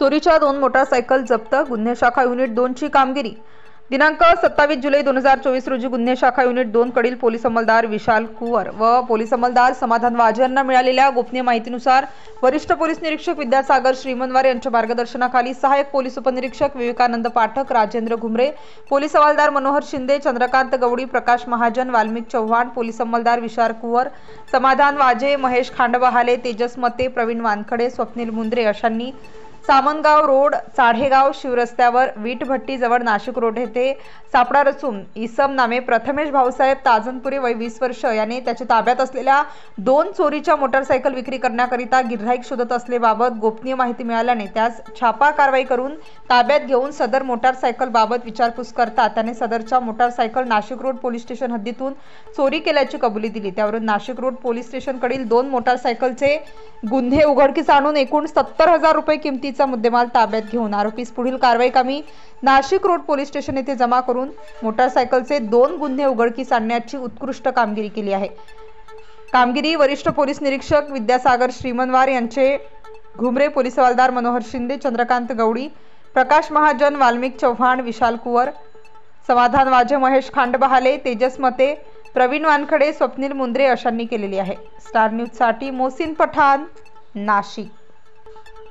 चोरीच्या 2 मोटारसायकल जप्त, गुन्हे शाखा युनिट 2 ची कामगिरी। दिनांक 27 जुलै 2024 रोजी गुन्हे शाखा युनिट 2 कडील पोलीस अंमलदार विशाल कुवर व पोलीस अंमलदार समाधान वाजे यांना मिळालेल्या गोपनीय माहितीनुसार वरिष्ठ पोलीस निरीक्षक विद्यासागर श्रीमनवार यांच्या मार्गदर्शनाखाली सहाय्यक पोलीस उपनिरीक्षक विवेकानंद पाठक, राजेंद्र घुमरे, पोलीस हवालदार मनोहर शिंदे, चंद्रकांत गवडी, प्रकाश महाजन, वाल्मिक चव्हाण, पोलीस अंमलदार विशाल कुवर, समाधान वाजे, महेश खांडबहाले, तेजस मते, प्रवीण वानखडे, स्वप्नील मुंद्रे अशांनी सामनगाव रोड, चाढेगाव शिवरस्त्यावर वीटभट्टी जवळ नाशिक रोड येथे सापळा रचून इसम नामे प्रथमेश भाऊसाहेब ताजनपुरे वय 20 वर्ष याने त्याच्या ताब्यात असलेल्या 2 चोरीच्या मोटारसायकल विक्री करण्याकरिता गिऱ्हाईक शोधत असल्याबाबत गोपनीय माहिती मिळाल्याने त्यास छापा कारवाई करून ताब्यात घेऊन सदर मोटारसायकल बाबत विचारपूस करता त्याने सदरच्या motorcycle Nashik road police station हद्दीतून चोरी केल्याची कबुली दिली। त्यावरून नाशिक रोड पोलीस स्टेशन कडील 2 मोटारसायकलचे गुन्हे उघडकीस आणून एकूण 70,000 रुपये किमतीचा मुद्देमाल ताब्यात घेऊन आरोपीस पुढील कारवाई कामी नाशिक रोड पोलीस स्टेशन येथे जमा करून मोटारसायकलचे 2 गुन्हे उघडकीस आणण्याची उत्कृष्ट कामगिरी केली आहे। कामगिरी वरिष्ठ पोलीस निरीक्षक विद्यासागर श्रीमनवार यांचे, घुमरे पोलीस हवालदार मनोहर शिंदे, चंद्रकांत गवडी, प्रकाश महाजन, वाल्मिक चव्हाण, विशाल कुवर, समाधान वाजे, महेश खांडबहाले, तेजस मते, प्रवीण वानखडे, स्वप्नील मुंद्रे अशांनी केलेली आहे। स्टार न्यूज साठी मोहसिन पठाण, नाशिक।